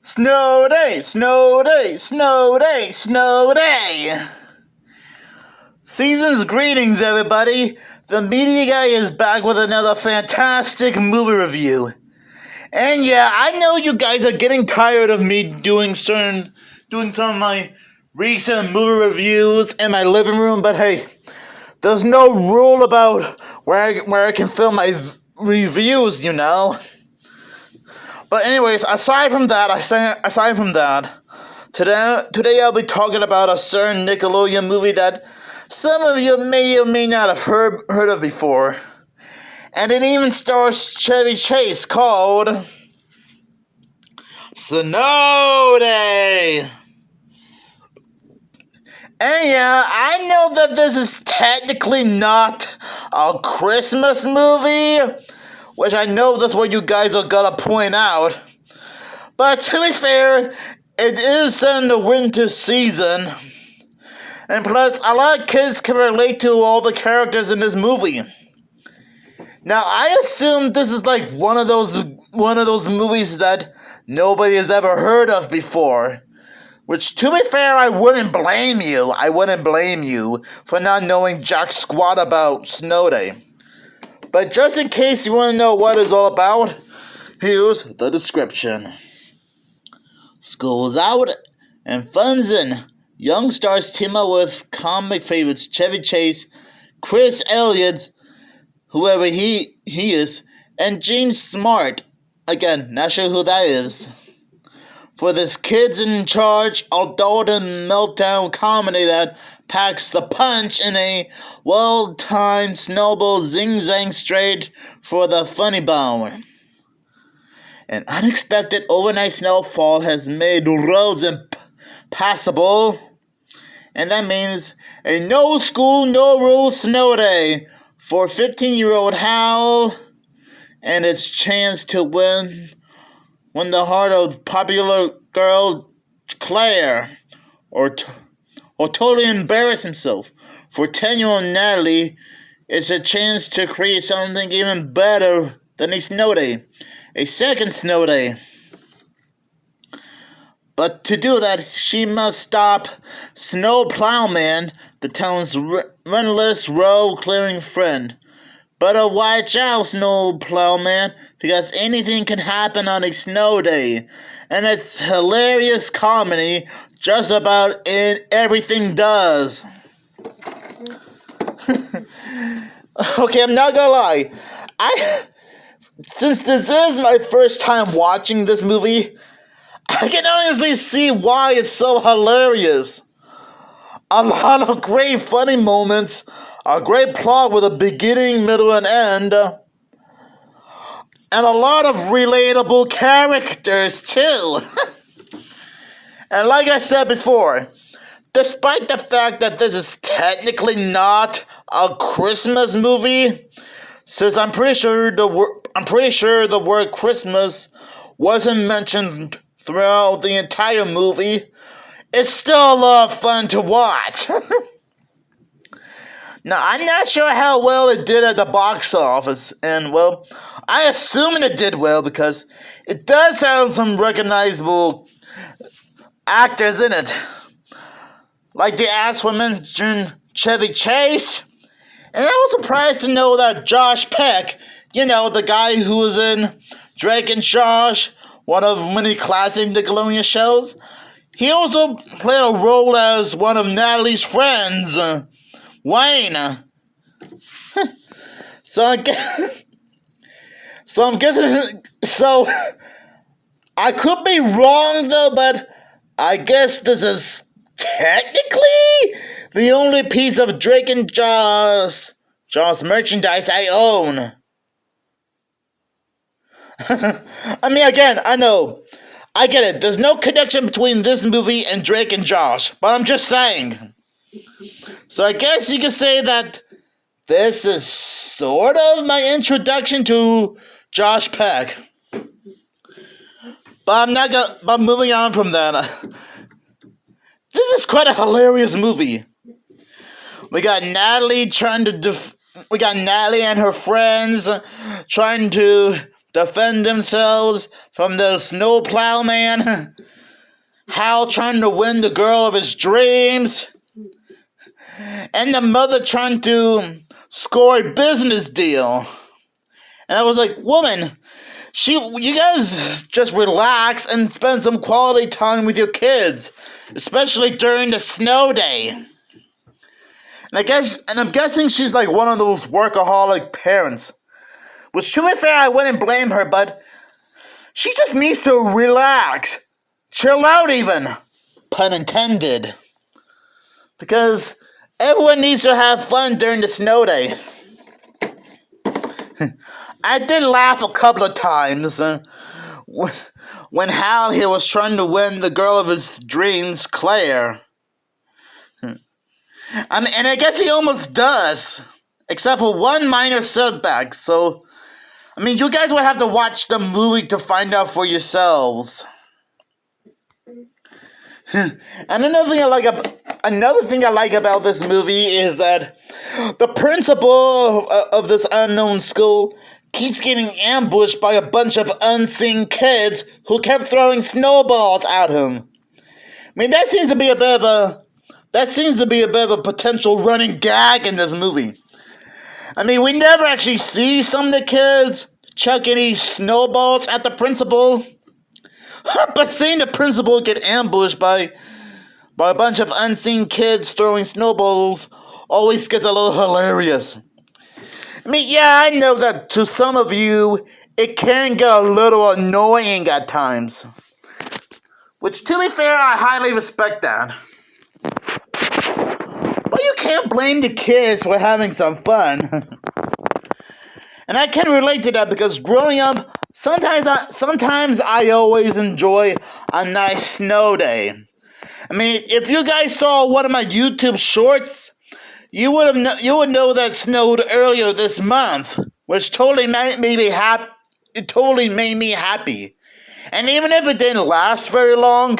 Snow day, snow day, snow day, snow day. Season's greetings, everybody. The media guy is back with another fantastic movie review. And yeah, I know you guys are getting tired of me doing some of my recent movie reviews in my living room, but hey, there's no rule about where I can film my reviews, you know. But anyways, aside from that, today I'll be talking about a certain Nickelodeon movie that some of you may or may not have heard of before. And it even stars Chevy Chase, called Snow Day. And yeah, I know that this is technically not a Christmas movie, which I know that's what you guys are gonna point out. But to be fair, it is in the winter season. And plus, a lot of kids can relate to all the characters in this movie. Now, I assume this is like one of those movies that nobody has ever heard of before. Which, to be fair, I wouldn't blame you. I wouldn't blame you for not knowing jack squat about Snow Day. But just in case you want to know what it's all about, here's the description. School's out and fun's in. Young stars team up with comic favorites Chevy Chase, Chris Elliott, whoever he is, and Gene Smart. Again, not sure who that is. For this kids in charge adult and meltdown comedy that packs the punch in a well-timed snowball zing-zang straight for the funny bone. An unexpected overnight snowfall has made roads impassable, and that means a no school, no rules snow day for 15-year-old Hal and its chance to win the heart of popular girl Claire, or totally embarrass himself. For 10-year-old Natalie, it's a chance to create something even better than a snow day. A second snow day. But to do that, she must stop Snow Plowman, the town's relentless road-clearing friend. But watch out, Snow Plowman, because anything can happen on a snow day. And it's hilarious comedy, just about in everything does. Okay, I'm not gonna lie. Since this is my first time watching this movie, I can honestly see why it's so hilarious. A lot of great funny moments, a great plot with a beginning, middle, and end, and a lot of relatable characters too. And like I said before, despite the fact that this is technically not a Christmas movie, since I'm pretty sure the word Christmas wasn't mentioned throughout the entire movie, it's still a lot of fun to watch. Now, I'm not sure how well it did at the box office, and well, I assume it did well because it does have some recognizable actors in it. Like the aforementioned Chevy Chase. And I was surprised to know that Josh Peck, you know, the guy who was in Drake and Josh, one of many classic Nickelodeon shows, he also played a role as one of Natalie's friends, Wayne. So I could be wrong though, but I guess this is technically the only piece of Drake and Josh merchandise I own. I mean, again, I know. I get it. There's no connection between this movie and Drake and Josh, but I'm just saying. So I guess you could say that this is sort of my introduction to Josh Peck. But moving on from that, this is quite a hilarious movie. We got Natalie and her friends trying to defend themselves from the snowplow man. Hal trying to win the girl of his dreams. And the mother trying to score a business deal. And I was like, woman, you guys just relax and spend some quality time with your kids, especially during the snow day. And I'm guessing she's like one of those workaholic parents. Which, to be fair, I wouldn't blame her, but she just needs to relax. Chill out, even. Pun intended. Because everyone needs to have fun during the snow day. I did laugh a couple of times when Hal here was trying to win the girl of his dreams, Claire. And I guess he almost does, except for one minor setback. So, you guys would have to watch the movie to find out for yourselves. And another thing I like about this movie is that the principal of this unknown school keeps getting ambushed by a bunch of unseen kids who kept throwing snowballs at him. That seems to be a bit of a potential running gag in this movie. We never actually see some of the kids chuck any snowballs at the principal. But seeing the principal get ambushed by a bunch of unseen kids throwing snowballs always gets a little hilarious. I know that to some of you, it can get a little annoying at times. Which, to be fair, I highly respect that. But you can't blame the kids for having some fun. And I can relate to that because growing up, sometimes I always enjoy a nice snow day. If you guys saw one of my YouTube shorts, you would know that it snowed earlier this month, which totally made me happy. It totally made me happy. And even if it didn't last very long,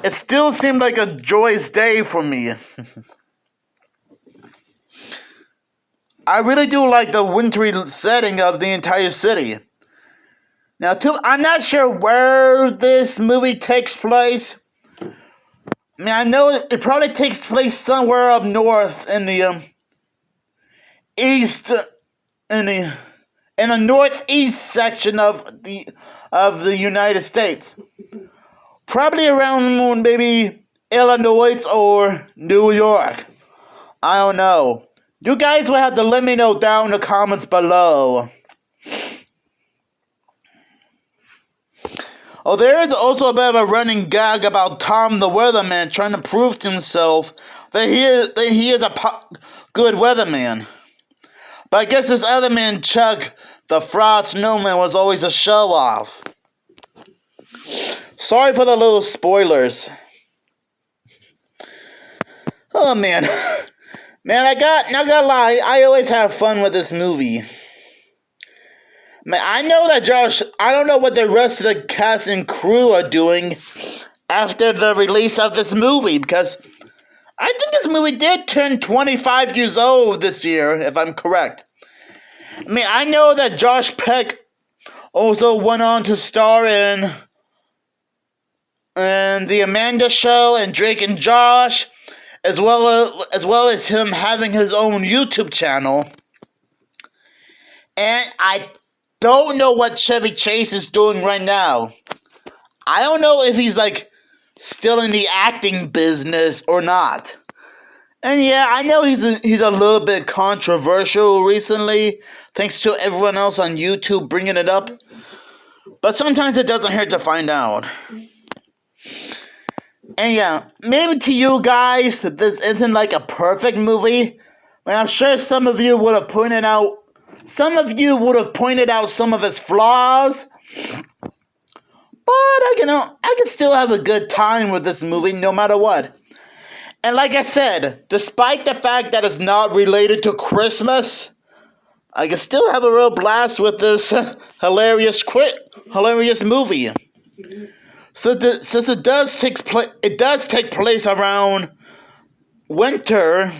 it still seemed like a joyous day for me. I really do like the wintry setting of the entire city. Now, I'm not sure where this movie takes place. I know it probably takes place somewhere up north in the east, in the northeast section of the United States. Probably around maybe Illinois or New York. I don't know. You guys will have to let me know down in the comments below. Oh, there is also a bit of a running gag about Tom the Weatherman trying to prove to himself that he is a good weatherman. But I guess this other man, Chuck, the fraud snowman, was always a show-off. Sorry for the little spoilers. Oh, man. Not gonna lie, I always have fun with this movie. I know that I don't know what the rest of the cast and crew are doing after the release of this movie, because I think this movie did turn 25 years old this year, if I'm correct. I know that Josh Peck also went on to star in The Amanda Show and Drake and Josh, as well as him having his own YouTube channel. And I don't know what Chevy Chase is doing right now. I don't know if he's still in the acting business or not. And yeah, I know he's a little bit controversial recently, thanks to everyone else on YouTube bringing it up. But sometimes it doesn't hurt to find out. And yeah, maybe to you guys, this isn't a perfect movie. I'm sure some of you would have pointed out some of its flaws. But I can still have a good time with this movie no matter what. And like I said, despite the fact that it's not related to Christmas, I can still have a real blast with this hilarious movie. Since it does take place around winter,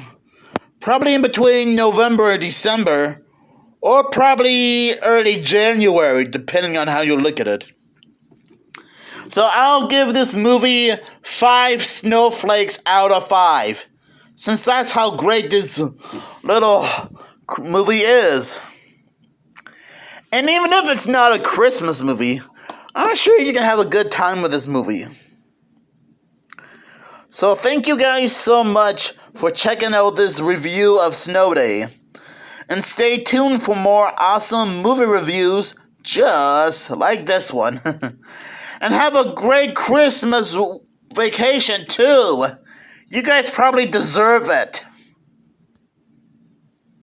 probably in between November and December, or probably early January, depending on how you look at it. So I'll give this movie 5 snowflakes out of 5, since that's how great this little movie is. And even if it's not a Christmas movie, I'm sure you can have a good time with this movie. So thank you guys so much for checking out this review of Snow Day. And stay tuned for more awesome movie reviews just like this one. And have a great Christmas vacation too. You guys probably deserve it.